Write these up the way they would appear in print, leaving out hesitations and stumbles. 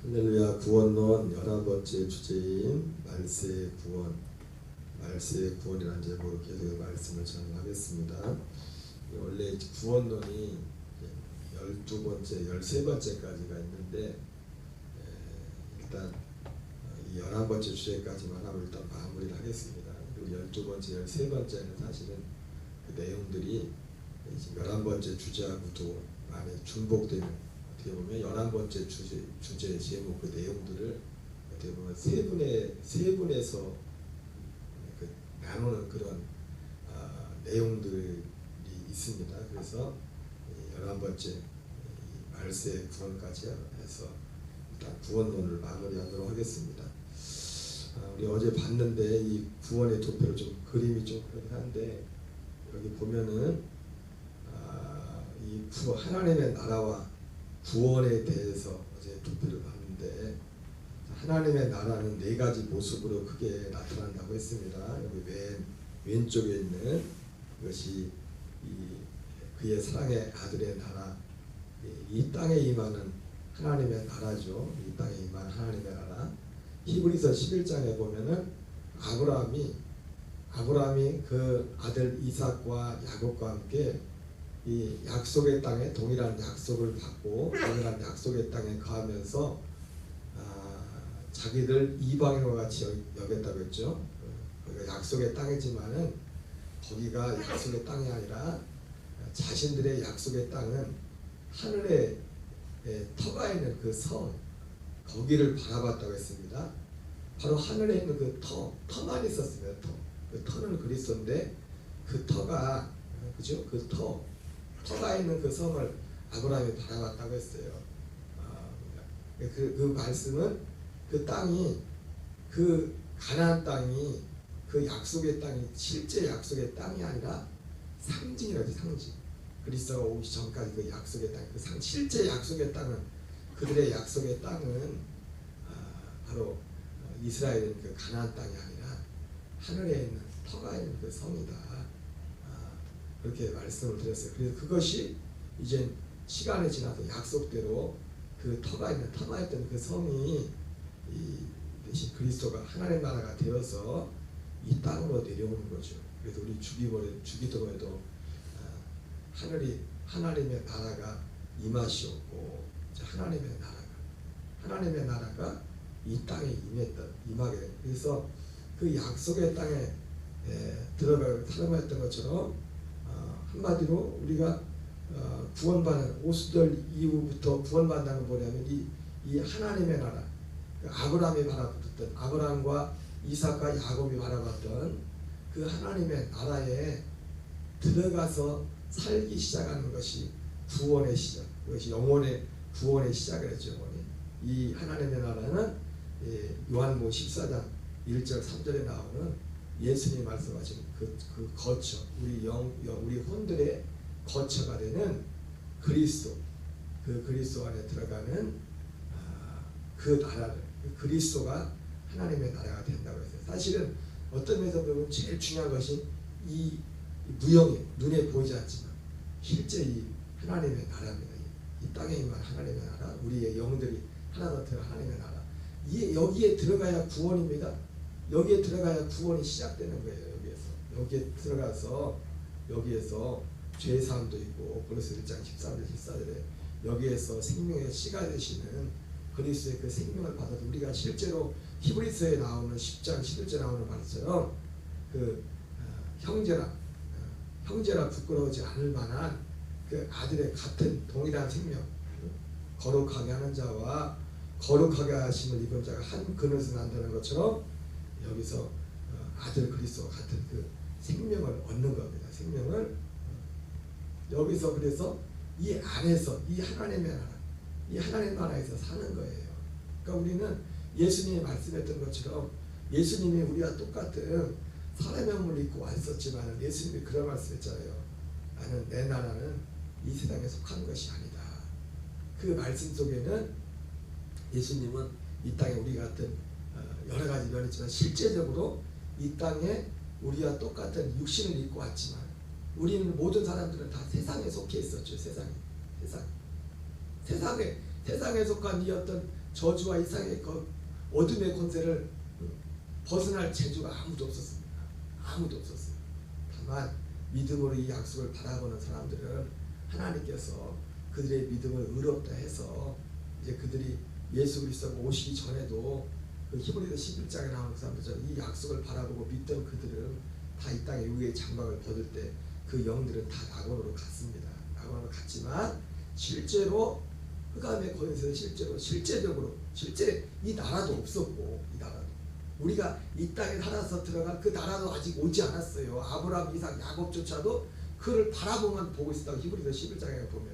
할렐루야. 구원론 11번째 주제인 말세의 구원, 말세의 구원이라는 제목으로 계속 말씀을 전하겠습니다. 원래 구원론이 12번째, 13번째까지가 있는데 일단 이 11번째 주제까지만 하고 일단 마무리를 하겠습니다. 그리고 12번째, 13번째는 사실은 그 내용들이 지금 11번째 주제하고도 많이 중복되는, 어떻게 보면 11번째 주제의 제목 그 내용들을 어떻게 보면 세 분에서 그 나누는 그런 내용들이 있습니다. 그래서 11번째 말세의 구원까지 해서 일단 구원론을 마무리하도록 하겠습니다. 우리 어제 봤는데 이 구원의 도표를 좀 그림이 좀 그렇긴 한데, 여기 보면은 이 하나님의 나라와 구원에 대해서 어제 도표를 봤는데, 하나님의 나라는 네 가지 모습으로 크게 나타난다고 했습니다. 여기 맨 왼쪽에 있는 것이 그의 사랑의 아들의 나라, 이 땅에 임하는 하나님의 나라죠. 이 땅에 임하는 하나님의 나라. 히브리서 11장에 보면은 아브라함이 그 아들 이삭과 야곱과 함께 이 약속의 땅에 동일한 약속을 받고 동일한 약속의 땅에 거하면서 자기들 이방인과 같이 여겼다고 했죠. 거기가 약속의 땅이지만은 거기가 약속의 땅이 아니라 자신들의 약속의 땅은 하늘에 터가 있는 그 성, 거기를 바라봤다고 했습니다. 바로 하늘에 있는 그 터만 있었으면 그 터는 그리스도인데 그 터가, 그죠? 그 터가 있는 그 성을 아브라함이 바라봤다고 했어요. 그 말씀은 그 땅이, 그 가나안 땅이 그 약속의 땅이 실제 약속의 땅이 아니라 상징이라지, 상징. 그리스도가 오기 전까지 그 약속의 땅, 그 실제 약속의 땅은, 그들의 약속의 땅은 바로 이스라엘의 그 가나안 땅이 아니라 하늘에 있는 터가 있는 그 성이다. 그렇게 말씀을 드렸어요. 그래서 그것이 이제 시간이 지나서 약속대로 그 터가 있던 그 성이 대신 그리스도가 하나님의 나라가 되어서 이 땅으로 내려오는 거죠. 그래서 우리 주기도에도 하나님의 나라가 임하시었고, 하나님의 나라가 이 땅에 임하게. 그래서 그 약속의 땅에 들어가고 사람했던 것처럼 한마디로 우리가 구원받는 오수절 이후부터 구원받는 건 뭐냐면 이 하나님의 나라, 아브라함이 바라봤던, 아브라함과 이삭과 야곱이 바라봤던 그 하나님의 나라에 들어가서 살기 시작하는 것이 구원의 시작, 그것이 영혼의 구원의 시작을 했죠. 이 하나님의 나라는 요한복음 14장 1절 3절에 나오는 예수님이 말씀하신 그 거처, 우리 혼들의 거처가 되는 그리스도, 그 그리스도 안에 들어가는 그 나라를, 그리스도가 하나님의 나라가 된다고 했어요. 사실은 어떤 면에서 보면 제일 중요한 것이 이 무형의, 눈에 보이지 않지만 실제 이 하나님의 나라입니다. 이 땅에 있는 하나님의 나라, 우리의 영들이 하나로 들어 하나님의 나라. 여기에 들어가야 구원입니다. 여기에 들어가야 구원이 시작되는 거예요. 여기에 들어가서 여기에서 죄 사함도 있고, 고린도서 1장 13절 14절에 여기에서 생명의 씨가 되시는 그리스도의 그 생명을 받아서 우리가 실제로 히브리서에 나오는 10장 11절에 나오는 말처럼 그 형제라 부끄러워하지 않을 만한 그 아들의 같은 동일한 생명, 거룩하게 하는 자와 거룩하게 하심을 입은 자가 한 그릇을 난다는 것처럼 여기서 아들 그리스도와 같은 그 생명을 얻는 겁니다. 생명을 여기서, 그래서 이 안에서 이 하나님의 나라에서 사는 거예요. 그러니까 우리는 예수님이 말씀했던 것처럼 예수님이 우리와 똑같은 사람의 몸을 입고 왔었지만 예수님이 그런 말씀했잖아요. 내 나라는 이 세상에 속한 것이 아니다. 그 말씀 속에는 예수님은 이 땅에 우리 같은 여러 가지 면이 있지만 실제적으로 이 땅에 우리와 똑같은 육신을 입고 왔지만 우리는 모든 사람들은 다 세상에 속해 있었죠. 세상에 속한 이 어떤 저주와 이상의 어둠의 권세를 벗어날 재주가 아무도 없었습니다. 아무도 없었어요. 다만 믿음으로 이 약속을 바라보는 사람들은 하나님께서 그들의 믿음을 의롭다 해서 이제 그들이 예수 그리스도가 오시기 전에도 그 히브리서 11장에 나오는 사람들처럼 이 약속을 바라보고 믿던 그들은 다 이 땅에 의의 장막을 벗을 때 그 영들은 다 낙원으로 갔습니다. 낙원으로 갔지만 실제로 흑암의 권세에서 실제적으로 이 나라도 없었고, 이 나라도 우리가 이 땅에 살아서 들어간 그 나라도 아직 오지 않았어요. 아브라함, 이삭, 야곱조차도 그를 바라보면 보고 있었다고 히브리서 11장에 보면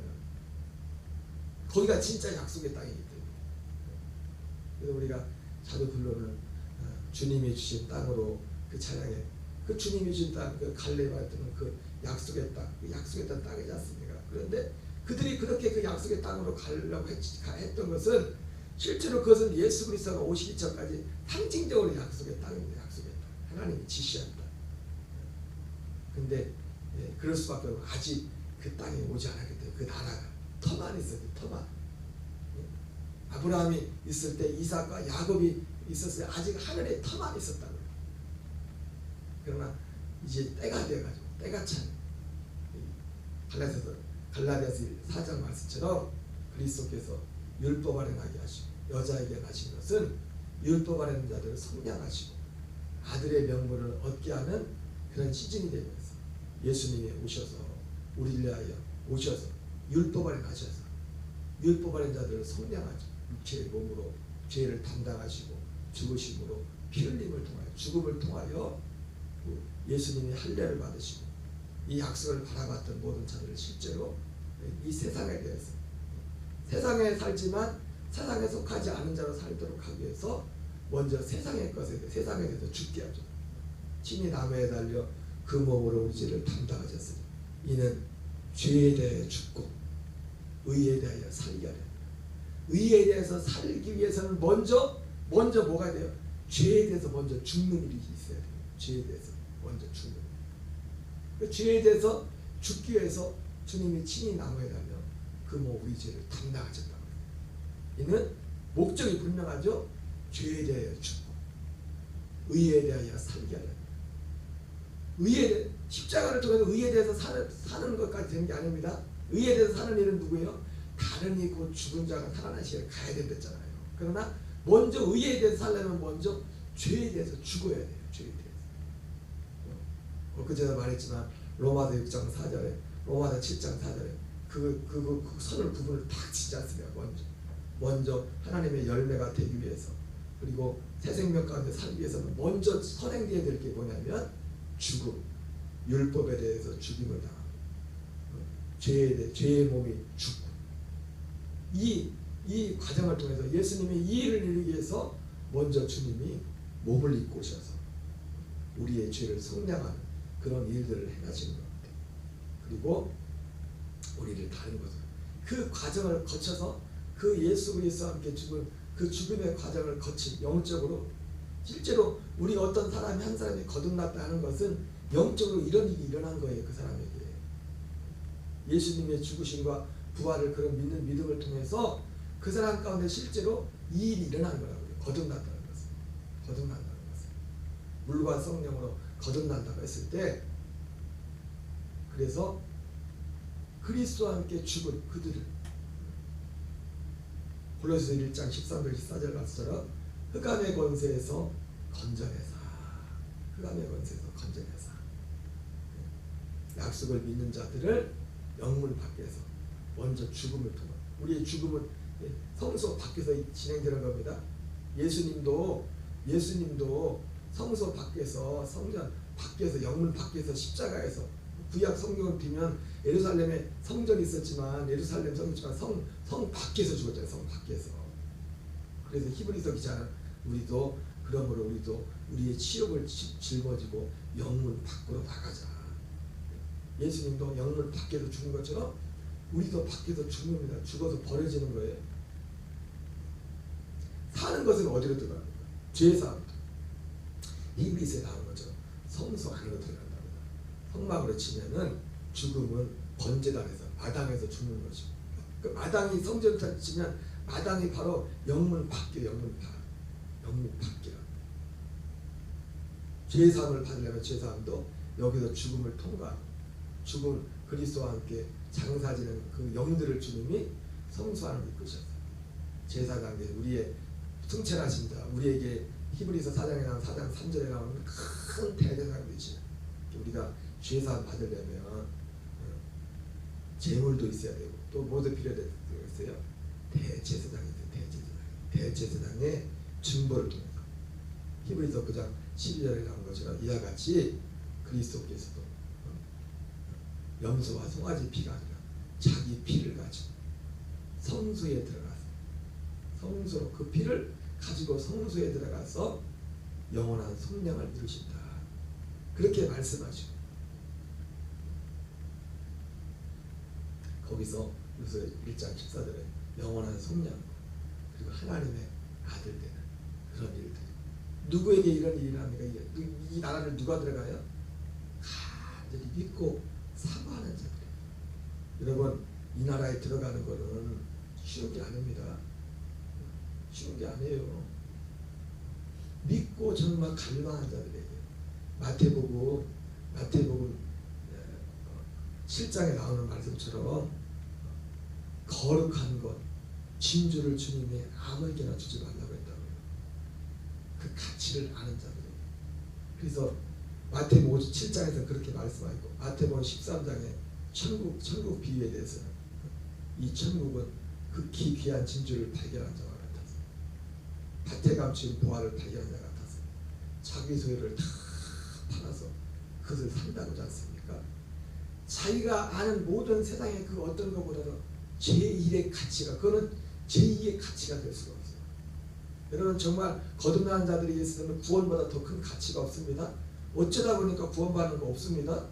거기가 진짜 약속의 땅이기 때문에. 그래서 우리가 자주 불러는 주님이 주신 땅으로 그 찬양에 그 주님이 주신 땅, 그 갈렙이었던 그 약속의 땅, 그 약속의 땅이지 않습니까? 그런데 그들이 그렇게 그 약속의 땅으로 가려고 했던 것은 실제로 그것은 예수 그리스도가 오시기 전까지 상징적으로 약속의 땅입니다. 약속의 땅. 하나님이 지시한 땅. 근데 그럴 수밖에 없고 아직 그 땅에 오지 않았기 때문에 그 나라가 터만 있어요. 터만. 아브라함이 있을 때 이삭과 야곱이 있었어요. 아직 하늘에 터만 있었다고요. 그러나 이제 때가 돼가지고 때가 찬 갈라디아서 4장 말씀처럼 그리스도께서 율법 아래 나게 하시고 여자에게 나신 것은 율법 아래 있는 자들을 성량하시고 아들의 명분을 얻게 하는 그런 시즌이 되면서 예수님이 오셔서 우리를 위하여 오셔서 율법 아래 나셔서 율법 아래 있는 자들을 성량하죠. 육체의 몸으로 죄를 담당하시고 죽으심으로 피 흘림을 통하여 죽음을 통하여 예수님이 할례를 받으시고 이 약속을 바라봤던 모든 자들을 실제로 이 세상에 대해서 세상에 살지만 세상에 속하지 않은 자로 살도록 하기 위해서 먼저 세상의 것에 대해 세상에 대해서 죽게 하죠. 친히 나무에 달려 그 몸으로 우리 죄를 담당하셨으니 이는 죄에 대해 죽고 의에 대하여 살게 하려. 의에 대해서 살기 위해서는 먼저 뭐가 돼요? 죄에 대해서 먼저 죽는 일이 있어야 돼요. 죄에 대해서 먼저 죽는 일. 그 죄에 대해서 죽기 위해서 주님이 친히 나무에 달려 그 몸 우리 죄를 담당하셨다고. 이는 목적이 분명하죠. 죄에 대하여 죽고 의에 대하여 살게 하려. 십자가를 통해서 의에 대해서 사는 것까지 되는 게 아닙니다. 의에 대해서 사는 일은 누구예요? 다른 이 곧 죽은 자가 살아난 시간에 가야 된댔잖아요. 그러나 먼저 의에 대해서 살려면 먼저 죄에 대해서 죽어야 돼요. 죄에 대해서. 그제도 말했지만 로마서 6장 4절에 로마서 7장 4절에 그 선을 구분을 딱 짓지 않습니까? 먼저 하나님의 열매가 되기 위해서 그리고 새 생명 가운데 살기 위해서는 먼저 선행되어야 될 게 뭐냐면 죽음, 율법에 대해서 죽임을 당하고 죄의 몸이 죽고 이 과정을 통해서 예수님이 이 일을 이루기 위해서 먼저 주님이 몸을 입고 오셔서 우리의 죄를 속량하는 그런 일들을 행하시는 것 같아요. 그리고 우리를 다른 것으로 그 과정을 거쳐서 그 예수 그리스도와 함께 죽은 그 죽음의 과정을 거친 영적으로 실제로 우리 어떤 사람이 한 사람이 거듭났다 하는 것은 영적으로 이런 일이 일어난 거예요. 그 사람에게 예수님의 죽으심과 부활을 그런 믿는 믿음을 통해서 그 사람 가운데 실제로 이 일이 일어난 거라고요. 거듭난다는 것은. 거듭난다는 것은. 물과 성령으로 거듭난다고 했을 때 그래서 그리스도와 함께 죽은 그들을 골로새서 1장 13절 14절 말씀처럼 흑암의 권세에서 건져내사. 흑암의 권세에서 건져내사. 약속을 믿는 자들을 영문 밖에서 먼저 죽음을 통해 우리의 죽음은 성소 밖에서 진행되는 겁니다. 예수님도 성소 밖에서 성전 밖에서 영문 밖에서 십자가에서 구약 성경을 비면 예루살렘에 성전이 있었지만 예루살렘 성이지만 성 밖에서 죽었잖아요. 성 밖에서. 그래서 히브리서 기자는 우리도 그러므로 우리도 우리의 치욕을 짊어지고 영문 밖으로 나가자. 예수님도 영문 밖에서 죽은 것처럼 우리도 밖에서 죽는 겁니다. 죽어서 버려지는 거예요. 사는 것은 어디로 들어갑니까? 죄사함. 히브리서에 나오는 것처럼 성소 안으로 들어간답니다. 성막으로 치면은 죽음은 번제단에서 마당에서 죽는 것이고 그 마당이 성전을 치면 마당이 바로 영문 밖이에요. 영문 밖. 영문 밖이라. 죄사함을 받으려면 죄사함도 여기서 죽음을 통과하고 죽음 그리스도와 함께 장사지는 그 영들을 주님이 성수하는 이끄셨어요. 제사 관계 우리의 승천하신 자 우리에게 히브리서 4장에 나오는 4장 3절에 나오는 큰 대제사장이시죠. 우리가 죄사함 받으려면 재물도 있어야 되고 또 뭐도 필요해요? 대제사장이 있어요. 대제사장의 증거를 통해서 히브리서 9장 12절에 나온 것처럼 이와 같이 그리스도께서도 염소와 송아지 피가 아니라 자기 피를 가지고 성소에 들어가서 성소로 그 피를 가지고 성소에 들어가서 영원한 성령을 이루신다. 그렇게 말씀하시고 거기서 요새 1장 14절에 영원한 성령 그리고 하나님의 아들 되는 그런 일들 누구에게 이런 일을 합니까? 이 나라를 누가 들어가요? 간절히 믿고 사모하는 자들. 여러분 이 나라에 들어가는 거는 쉬운 게 아닙니다. 쉬운 게 아니에요. 믿고 정말 갈망한 자들에게 마태복음 7장에 나오는 말씀처럼 거룩한 것 진주를 주님이 아무에게나 주지 말라고 했다고요. 그 가치를 아는 자들. 그래서 마태복음 7장에서 그렇게 말씀하고 마태복음 13장에 천국 비유에 대해서는 이 천국은 그 귀한 진주를 발견한 자와 같아서 밭에 감춘 보화를 발견한 자 같아서 자기 소유를 다 팔아서 그것을 산다고 하지 않습니까? 자기가 아는 모든 세상의 그 어떤 것보다도 제1의 가치가 그거는 제2의 가치가 될 수가 없어요. 여러분 정말 거듭난 자들에게 있어서는 구원보다 더 큰 가치가 없습니다. 어쩌다 보니까 구원받는 거 없습니다.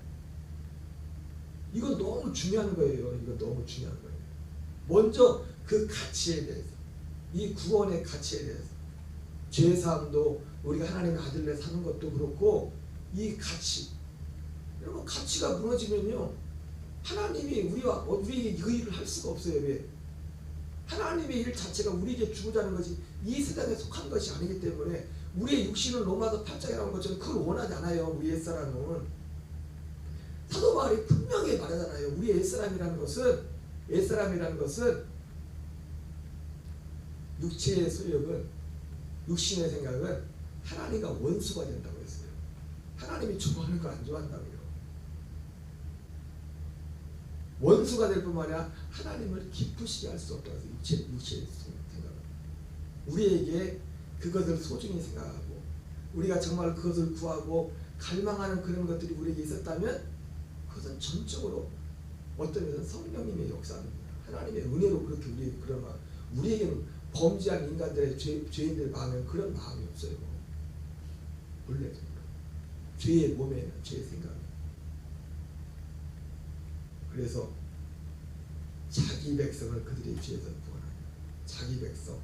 이건 너무 중요한 거예요. 이건 너무 중요한 거예요. 먼저 그 가치에 대해서 이 구원의 가치에 대해서 죄사함도 우리가 하나님의 아들로 사는 것도 그렇고 이 가치 여러분 가치가 무너지면요 하나님이 우리에게 그 일을 할 수가 없어요. 왜? 하나님의 일 자체가 우리에게 주고자는 것이 이 세상에 속한 것이 아니기 때문에 우리의 육신은 로마서 8장에 나온 것처럼 그걸 원하지 않아요. 우리 옛사람은 사도 바울이 분명히 말하잖아요. 우리 옛사람이라는 것은 육체의 소욕은 육신의 생각은 하나님과 원수가 된다고 했어요. 하나님이 좋아하는 거 안 좋아한다고요. 원수가 될 뿐만 아니라 하나님을 기쁘시게 할 수 없다고 해서 육체의 생각은 우리에게 그것을 소중히 생각하고 우리가 정말 그것을 구하고 갈망하는 그런 것들이 우리에게 있었다면 그것은 전적으로 어떤 면에서 성령님의 역사입니다. 하나님의 은혜로 그렇게 우리에게는 범죄한 인간들의 죄인들 마음에는 그런 마음이 없어요. 원래 죄의 몸에는 죄의 생각이. 그래서 자기 백성을 그들의 죄에서 구원하는 자기 백성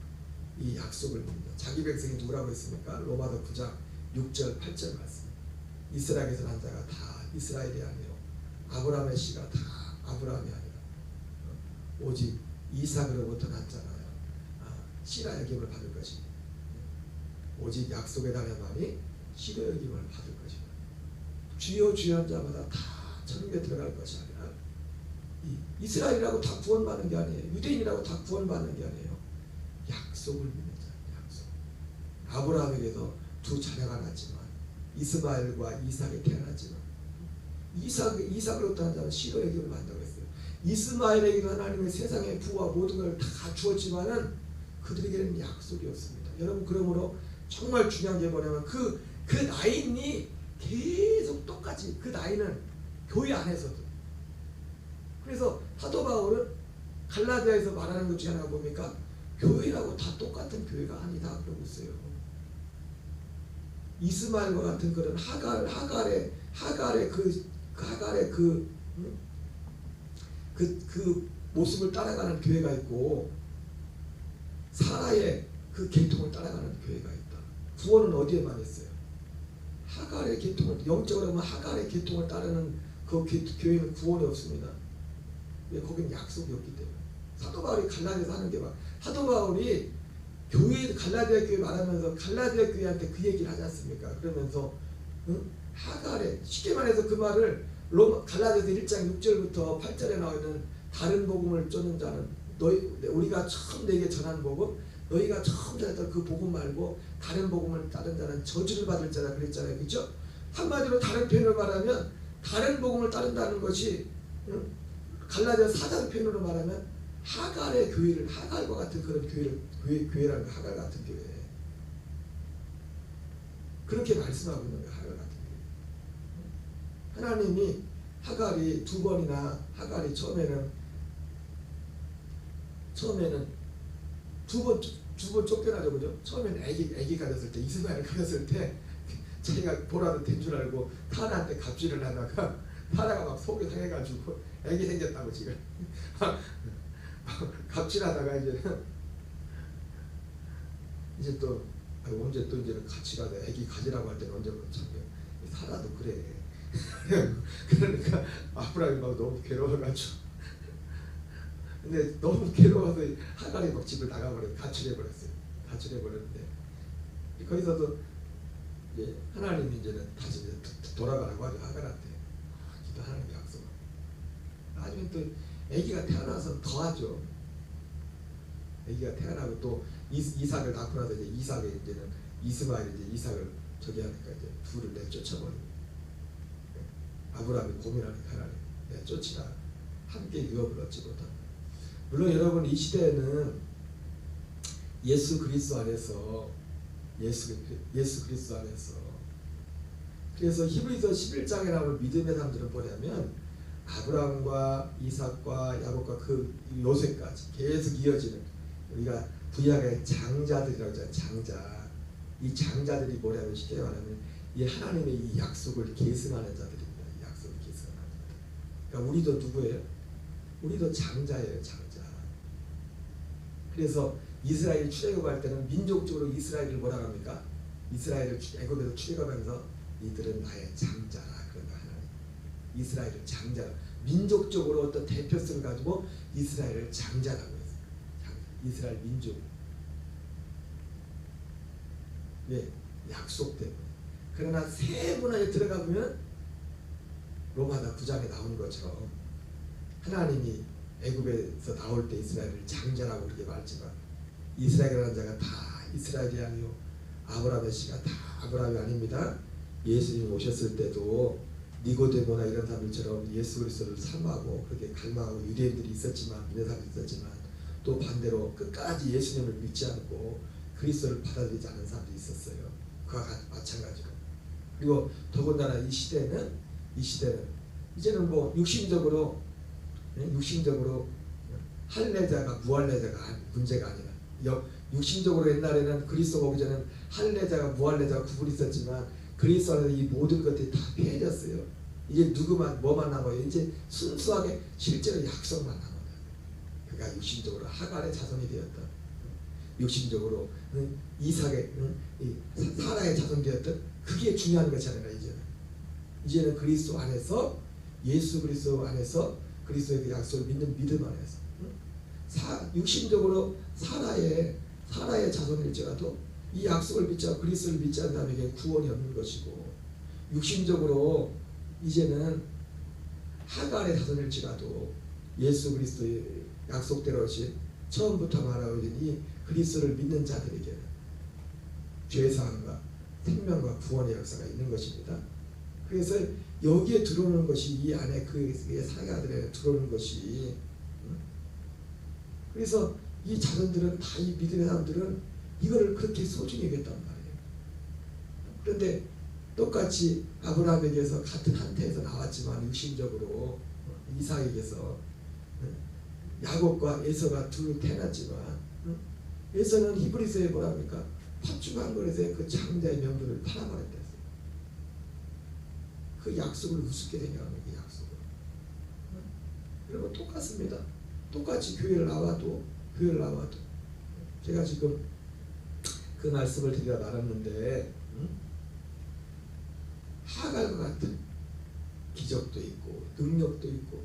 이 약속을 봅니다. 자기 백성이 누구라고 했습니까? 로마서 9장 6절 8절 말씀. 이스라엘에서 난 자가 다 이스라엘이 아니요 아브라함의 씨가 다 아브라함이 아니라 오직 이삭으로부터 난 자라요. 씨라 여김을 받을 것이니 오직 약속의 자녀만이 씨로 여김을 받을 것이다. 주여 주여 한 자마다 다 천국에 들어갈 것이 아니라 이스라엘이라고 다 구원받는 게 아니에요. 유대인이라고 다 구원받는 게 아니에요. 약속을 믿는 자, 약속. 아브라함에게도 두 자녀가 났지만 이스마엘과 이삭이 태어났지만 이삭으로부터 한 자는 씨로 여김을 받는다고 했어요. 이스마엘에게도 하나님의 세상의 부와 모든 걸 다 주었지만은 그들에게는 약속이 없습니다. 여러분 그러므로 정말 중요한 게 뭐냐면 그 나인이 계속 똑같이 그 나이는 교회 안에서도 그래서 사도 바울은 갈라디아에서 말하는 것 중에 하나가 뭡니까? 교회라고 다 똑같은 교회가 아니다 그러고 있어요. 이스마엘과 같은 그런 하갈의 그 모습을 따라가는 교회가 있고 사라의 그 계통을 따라가는 교회가 있다. 구원은 어디에만 있어요? 하갈의 계통을 영적으로 보면 하갈의 계통을 따르는 그 교회는 구원이 없습니다. 왜? 거기는 약속이 없기 때문에. 사도 바울이 갈라디아에서 하는 게 막 사도 바울이 교회 갈라디아 교회 말하면서 갈라디아 교회한테 그 얘기를 하지 않습니까? 그러면서 하갈에 쉽게 말해서 그 말을 갈라디아서 1장 6절부터 8절에 나와 있는 다른 복음을 쫓는 자는 우리가 처음 내게 전한 복음 너희가 처음 전했던 그 복음 말고 다른 복음을 따른 자는 저주를 받을 자라 그랬잖아요. 그렇죠? 한마디로 다른 표현으로 말하면 다른 복음을 따른다는 것이 갈라디아 4장 표현으로 말하면 하갈의 교회를 하갈과 같은 그런 교회라는 거 하갈 같은 교회 그렇게 말씀하고 있는 거예요. 하갈 같은 교회. 하나님이 하갈이 두 번이나 하갈이 처음에는 두 번 쫓겨나죠. 그죠? 처음에는 애기 가졌을 때 이스마엘 가졌을 때 자기가 보라도 된 줄 알고 타라한테 갑질을 하다가 타라가 막 속이 상해가지고 애기 생겼다고 지금 갑질하다가 이제 또 언제 또 이제는 같이 가다 애기 가지라고 할 때는 언제 참 타라도 그래. 그러니까 아브라함이 막 너무 괴로워가지고 근데 너무 괴로워서 하갈이 막 집을 나가버려 가출해버렸어요. 가출해버렸는데 거기서도 이제 하나님이 이제는 다시 돌아가라고 하죠. 하갈한테 기도 하나님 약속. 나중에 또 아기가 태어나서 더 하죠. 아기가 태어나고 또 이삭을 낳고 나서 이제 이삭이 이제는 이스마엘이 이제 이삭을 저기 하니까 이제 둘을 내쫓아버리고 아브라함이 고민하니까 하나님 내쫓으라 함께 유업을 얻지 못한다. 물론 여러분 이 시대에는 예수 그리스도 안에서 그래서 히브리서 11장에 나오는 믿음의 사람들은 뭐냐면 아브라함과 이삭과 야곱과 그 요셉까지 계속 이어지는 우리가 구약의 장자들이라고 하잖아요. 장자. 이 장자들이 뭐냐면 쉽게 말하면 이 하나님의 이 약속을 계승하는 자들입니다. 이 약속을 계승하는 자들. 그러니까 우리도 누구예요? 우리도 장자예요. 장자. 그래서 이스라엘 출애굽할 때는 민족적으로 이스라엘을 뭐라고 합니까? 이스라엘을 애굽에서 출애굽하면서 이들은 나의 장자라 그런다 하나님. 이스라엘을 장자라. 민족적으로 어떤 대표성을 가지고 이스라엘을 장자라고 했어요. 이스라엘 민족. 왜? 약속 때문에. 그러나 새 문화에 들어가 보면 로마서 9장에 나오는 것처럼 하나님이 애굽에서 나올 때 이스라엘을 장자라고 그렇게 말했지만 이스라엘이라는 자가 다 이스라엘이 아니요 아브라함의 씨가 다 아브라함이 아닙니다. 예수님이 오셨을 때도 니고데모나 이런 사람들처럼 예수 그리스도를 사모하고 그렇게 갈망하고 유대인들이 있었지만 믿는 사람들이 있었지만 또 반대로 끝까지 예수님을 믿지 않고 그리스도를 받아들이지 않은 사람들이 있었어요. 그와 마찬가지로. 그리고 더군다나 이 시대는 이제는 뭐 육신적으로 할례자가 무할례자가 문제가 아니라 육신적으로 옛날에는 그리스도가 오기 전에는 할례자가 무할례자가 구분이 있었지만 그리스도 안에서 이 모든 것들이 다 폐해졌어요. 이제 누구만 뭐만 남아요? 이제 순수하게 실제로 약속만 남아요. 그가 육신적으로 하갈의 자손이 되었다. 육신적으로 이삭의 사라의 자손이 되었다. 그게 중요한 것이 아니라 이제는 그리스도 안에서 예수 그리스도 안에서 그리스도의 그 약속을 믿는 믿음 안에서 육신적으로 사라의 자손일지라도 이 약속을 믿지 않고 그리스도를 믿지 않는 사람에게 구원이 없는 것이고 육신적으로 이제는 하갈의 자손일지라도 예수 그리스도의 약속대로 하신 처음부터 말하고 있는 이 그리스도를 믿는 자들에게는 죄사함과 생명과 구원의 역사가 있는 것입니다. 그래서 여기에 들어오는 것이 이 안에 그의 사가들에 들어오는 것이 그래서 이 자손들은 다 이 믿음의 사람들은 이거를 그렇게 소중히 여겼단 말이에요. 그런데 똑같이 아브라함에게서 같은 한태에서 나왔지만 육신적으로 이삭에게서 야곱과 에서가 둘 태어났지만 에서는 히브리서에 뭐랍니까? 팥죽한 그릇에 그 장자의 명분을 팔아버렸다. 그 약속을 우습게 생각하는 그 약속을. 여러분 똑같습니다. 똑같이 교회를 나와도 제가 지금 그 말씀을 드리다 말았는데 하갈과 같은 기적도 있고 능력도 있고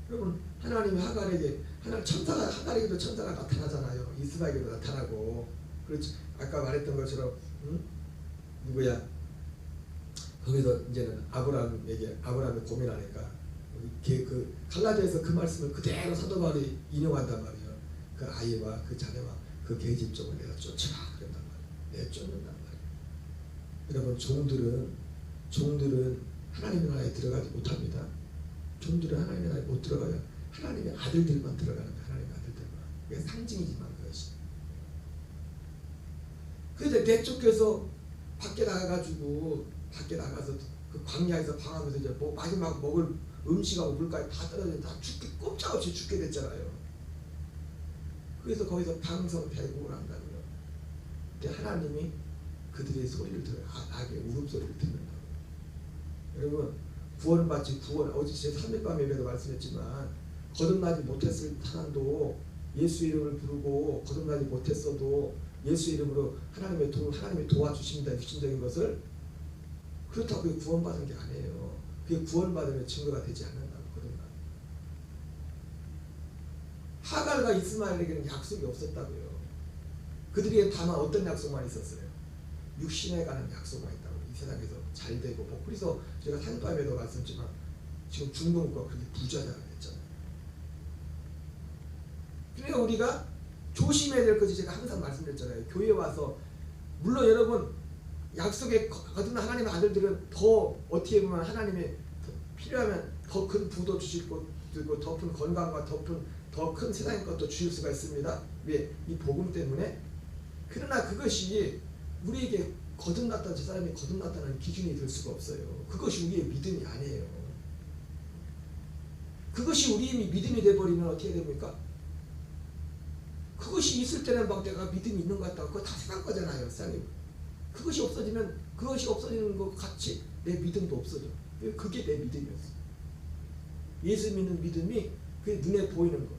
여러분 하나님이 하갈에게 하나님 천사가 하나님에도 천사가 나타나잖아요. 이스마엘에도 나타나고. 그렇지. 아까 말했던 것처럼 누구야? 거기서 이제는 아브라함이 고민하니까 그 갈라디아에서 그 말씀을 그대로 사도 바울이 인용한단 말이에요. 그 아이와 그 자녀와 그 계집종을 내가 쫓아가 그런단 말이에요. 내쫓는단 말이에요. 여러분 종들은 하나님의 나라에 들어가지 못합니다. 종들은 하나님의 나라에 못 들어가요. 하나님의 아들들만 들어가는 거예요. 하나님의 아들들만. 그게 상징이지만 그것이. 그런데 내쫓겨서 밖에 나가서 그 광야에서 방황하면서 이제 뭐 마지막 먹을 음식하고 물까지 다 떨어져 다 죽게 꼼짝없이 죽게 됐잖아요. 그래서 거기서 방성대고를 한다고요. 근데 하나님이 그들의 소리를 들어요. 악의 울음소리를 듣는다고. 여러분 구원받지 어제 제 3일밤 예배도 말씀했지만 거듭나지 못했을 사람도 예수 이름을 부르고 거듭나지 못했어도 예수 이름으로 하나님이 도와주십니다. 육신적인 것을 그렇다고 그게 구원받은 게 아니에요. 그게 구원받으면 증거가 되지 않는다고. 거듭나. 하갈과 이스마엘에게는 약속이 없었다고요. 그들에게 다만 어떤 약속만 있었어요? 육신에 관한 약속만 있다고. 이 세상에서 잘 되고 그래서 제가 산밤에도 말씀했지만 지금 중동국가 그렇게 부자자가 됐잖아요. 그러니까 우리가 조심해야 될 것이 제가 항상 말씀드렸잖아요. 교회에 와서 물론 여러분 약속에 거듭난 하나님의 아들들은 더 어떻게 보면 하나님이 필요하면 더 큰 부도 주실 것 그리고 더 큰 건강과 더 큰 세상의 것도 주실 수가 있습니다. 왜? 이 복음 때문에. 그러나 그것이 우리에게 거듭났다는 저 사람이 거듭났다는 기준이 될 수가 없어요. 그것이 우리의 믿음이 아니에요. 그것이 우리의 믿음이 돼버리면 어떻게 됩니까? 그것이 있을 때는 막 내가 믿음이 있는 것 같다고 그거 다 세상 거잖아요. 세상에. 그것이 없어지는 것 같이 내 믿음도 없어져. 그게 내 믿음이었어. 예수 믿는 믿음이 그게 눈에 보이는 거.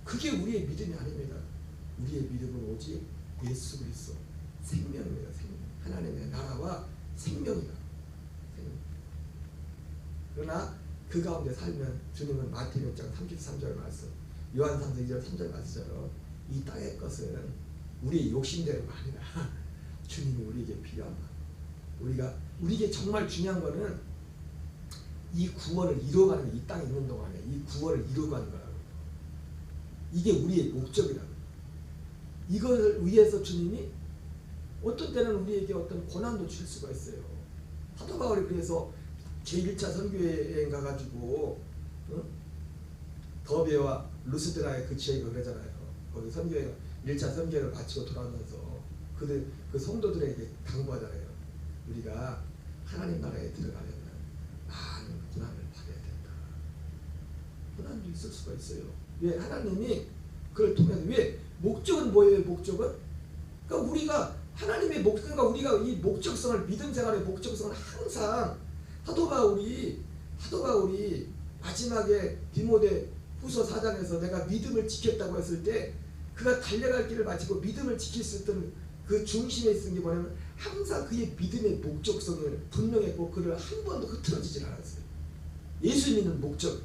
그게 우리의 믿음이 아닙니다. 우리의 믿음은 오직 예수 그리스도 생명입니다. 생명. 하나님의 나라와 생명이다. 생명. 그러나 그 가운데 살면 주님은 마태복음 6장 33절 말씀, 요한상서 2절 3절 말씀처럼 이 땅의 것은 우리의 욕심대로가 아니라 주님이 우리에게 필요한 것. 우리에게 정말 중요한 거는 이 구원을 이루어가는 게 이 땅에 있는 동안에 이 구원을 이루어가는 거라고. 이게 우리의 목적이라고. 이걸 위해서 주님이 어떤 때는 우리에게 어떤 고난도 줄 수가 있어요. 사도 바울이 그래서 제1차 선교여행 가가지고 더베와 루스드라의 그 지역을 그러잖아요. 거기 선교여행 1차 선교를 마치고 돌아오면서 그 성도들에게 당부하잖아요. 우리가 하나님 나라에 들어가려면 많은 고난을 받아야 된다. 고난도 있을 수가 있어요. 왜? 하나님이 그걸 통해서 왜? 목적은 뭐예요? 목적은? 그러니까 우리가 하나님의 그러니까 우리가 이 목적성을 믿음 생활의 목적성을 항상 사도 바울이 마지막에 디모데 후서 4장에서 내가 믿음을 지켰다고 했을 때 그가 달려갈 길을 마치고 믿음을 지킬 수 있던 그 중심에 있는 게 뭐냐면 항상 그의 믿음의 목적성을 분명했고 그를 한 번도 흐트러지질 않았어요. 예수 믿는 목적,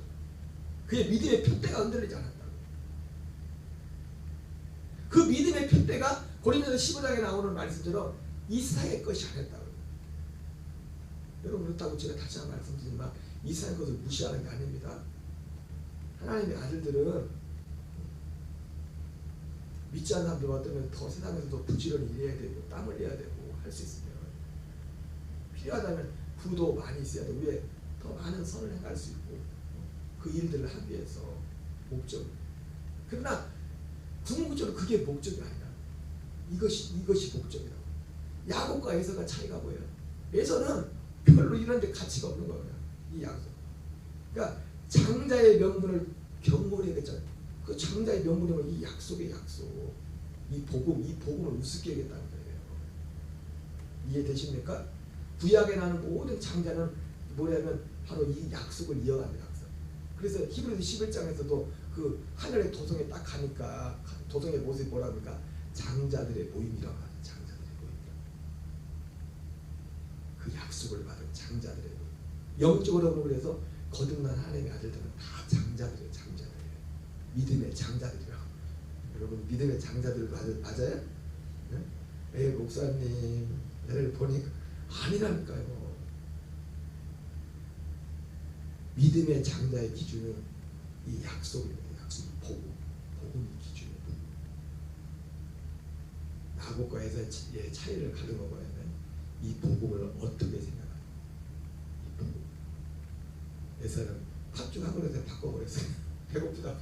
그의 믿음의 푯대가 흔들리지 않았다고. 그 믿음의 푯대가 고린도서 15장에 나오는 말씀처럼 이 세상의 것이 아니었다고. 여러분 그렇다고 제가 다시 한번 말씀드리지만 이 세상의 것을 무시하는 게 아닙니다. 하나님의 아들들은 믿지 않는 사람들 어쩌면 더 세상에서도 부지런히 일해야 되고 땀 흘려야 되고 할 수 있으면 필요하다면 부도 많이 있어야 되고 왜? 더 많은 선을 행할 수 있고 그 일들을 하기 위해서 목적. 그러나 궁극적으로 그게 목적이 아니라 이것이 목적이라고. 야곱과 에서가 차이가 뭐예요? 에서는 별로 이런 데 가치가 없는 거예요. 이 약속. 그러니까 장자의 명분을 경고를 했잖아요. 그 장자의 명분이 이 약속의 약속. 이 복음을 우습게 여겼다는 거예요. 이해되십니까? 구약에 나는 모든 장자는 뭐냐면 바로 이 약속을 이어가는 약속. 그래서 히브리서 11장에서도 그 하늘의 도성에 딱 가니까 도성의 모습이 뭐라 그러니까 장자들의 모임이라고 하죠. 장자들의 모임이라고. 그 약속을 받은 장자들의 모임. 영적으로 그래서 거듭난 하나님의 아들들은 다 장자들이에요. 장자들이에요. 믿음의 장자들이라고. 여러분 믿음의 장자들 맞아요? 네? 목사님을 보니까 아니라니까요. 믿음의 장자의 기준은 이 약속입니다. 약속, 복음이 기준이에요. 야곱과 에사의 차이를 가르쳐 봐야 돼. 이 복음을 어떻게 생각하냐. 이 복음. 에사는 팥죽 한 그릇에 바꿔버렸어요. 배고프다.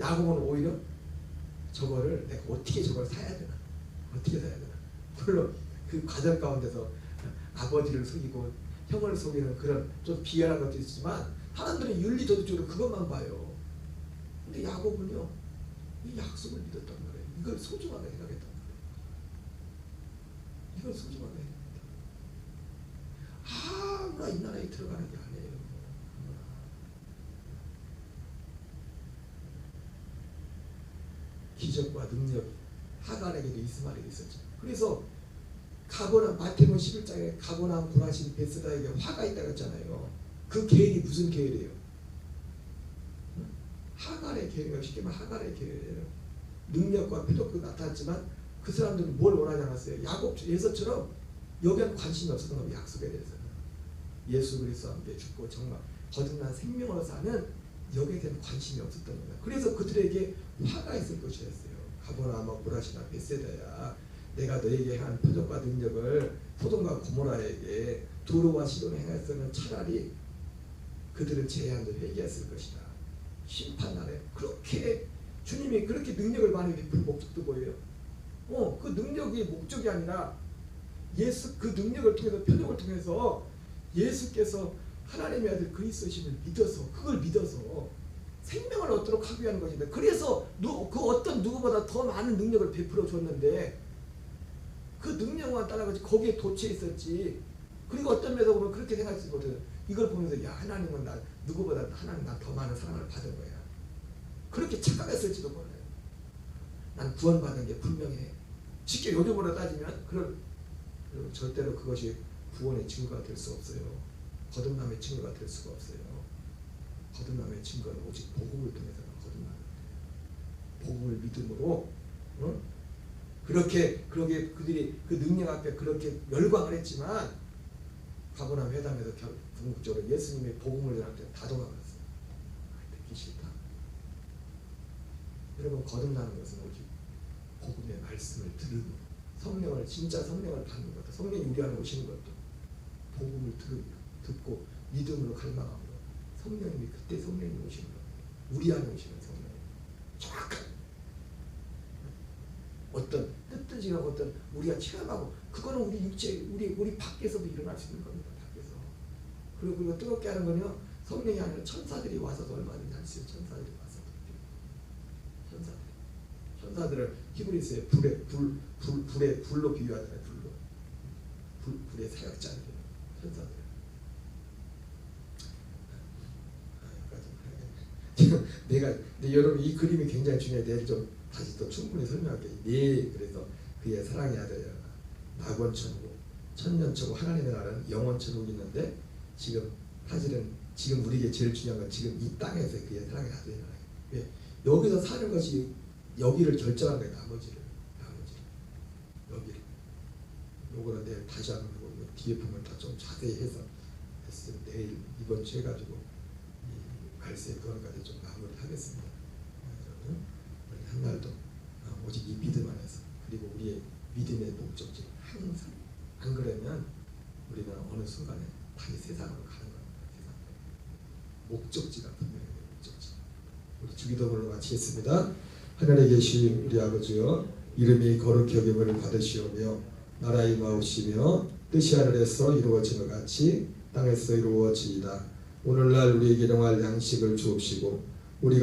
야곱은 오히려 저거를 내가 어떻게 저걸 사야 되나. 어떻게 사야 되나. 물론 그 과정 가운데서 아버지를 속이고 형을 속이는 그런 좀 비열한 것도 있지만 사람들은 윤리도덕적으로 그것만 봐요. 근데 야곱은요 이 약속을 믿었단 말이에요. 이걸 소중하게 생각했단 말이에요. 이걸 소중하게 생각했다. 아무나 이 나라에 들어가는 게 아니에요. 기적과 능력 하간에게도 이스마엘에게 있었죠. 그래서 가고난 마태복음 11장에 가고난 고라신 베스다에게 화가 있다고 했잖아요. 그 계획이 무슨 계획이에요? 하갈의 계획이에요. 쉽게 말하면 하갈의 계획이에요. 능력과 표적도 나타났지만 그 사람들은 뭘 원하지 않았어요. 야곱, 에서처럼 여기에는 관심이 없었던 겁니다. 약속에 대해서는. 예수 그리스도와 함께 죽고 정말 거듭난 생명으로 사는 여기에 대한 관심이 없었던 겁니다. 그래서 그들에게 화가 있을 것이었어요. 가보나 고라시나 베세다야, 내가 너에게 한 표적과 능력을 소돔과 고모라에게 두로와 시돈에 행했으면 차라리 그들은 제한도 회개했을 것이다. 심판날에 그렇게 주님이 그렇게 능력을 많이 베풀 목적도 뭐예요? 그 능력이 목적이 아니라 예수 그 능력을 통해서 표적을 통해서 예수께서 하나님의 아들 그리스도심을 믿어서 그걸 믿어서 생명을 얻도록 하기 위한 것인데 그래서 그 어떤 누구보다 더 많은 능력을 베풀어 줬는데 그 능력만 따라가지 거기에 도취해 있었지. 그리고 어떤 면에서 보면 그렇게 생각하지 못해요. 이걸 보면서 야 하나님은 나 누구보다 하나님 나 더 많은 사랑을 받은 거야. 그렇게 착각했을지도 몰라요. 난 구원받은 게 분명해. 쉽게 요즘으로 따지면 절대로 그것이 구원의 증거가 될 수 없어요. 거듭남의 증거가 될 수가 없어요. 거듭남의 증거는 오직 복음을 통해서는 거듭나는 거예요. 복음을 믿음으로 그렇게 그들이 그 능력 앞에 그렇게 열광을 했지만 가버나움 회담에서 궁극적으로 예수님의 복음을 전할 때 다 도망갔어요. 듣기 싫다. 여러분 거듭나는 것은 오직 복음의 말씀을 들으면 성령을 진짜 성령을 받는 것도 성령이 우리 안에 오시는 것도 복음을 듣고 믿음으로 갈망함으로 성령님이 그때 성령님이 오시는 거예요. 우리 안에 오시는 성령 정확한 어떤 뜻뜻이나 어떤 우리가 체험하고 그거는 우리 육체 우리 밖에서도 일어날 수 있는 겁니다. 밖에서 그리고 뜨겁게 하는 거는요 성령이 아니라 천사들이 와서도 얼마든지 할 수 있어요. 천사들이 와서도 천사들을 히브리서에 불로 비유하잖아요. 불의 사역자들이에요. 천사들. 내가 여러분 이 그림이 굉장히 중요해. 내일 좀 다시 또 충분히 설명할게요. 그래서 그의 사랑의 아들 낙원천국, 천년천국 하나님의 나라는 영원천국이 있는데 사실은 지금 우리에게 제일 중요한 건 지금 이 땅에서 그의 사랑의 아들이라는 거예요. 여기서 사는 것이 여기를 결정한 거예요. 나머지를 여기를. 요거는 내일 다시 한번 뒤에 보면 다 좀 자세히 해서 내일 이번 주 해가지고 갈세 그거까지 좀 마무리하겠습니다. 우리 한날도 오직 이 믿음 안에서 그리고 우리의 믿음의 목적지 항상 안 그러면 우리는 어느 순간에 다시 세상으로 가는 겁니다. 목적지가 분명해요. 목적지. 우리 주기도문을 마치겠습니다. 하늘에 계신 우리 아버지여 이름이 거룩히 여김을 받으시오며 나라의 마옵시며 뜻이 하늘에서 이루어지는 것 같이 땅에서 이루어지이다. 오늘날 우리에게 일용할 양식을 주옵시고 우리가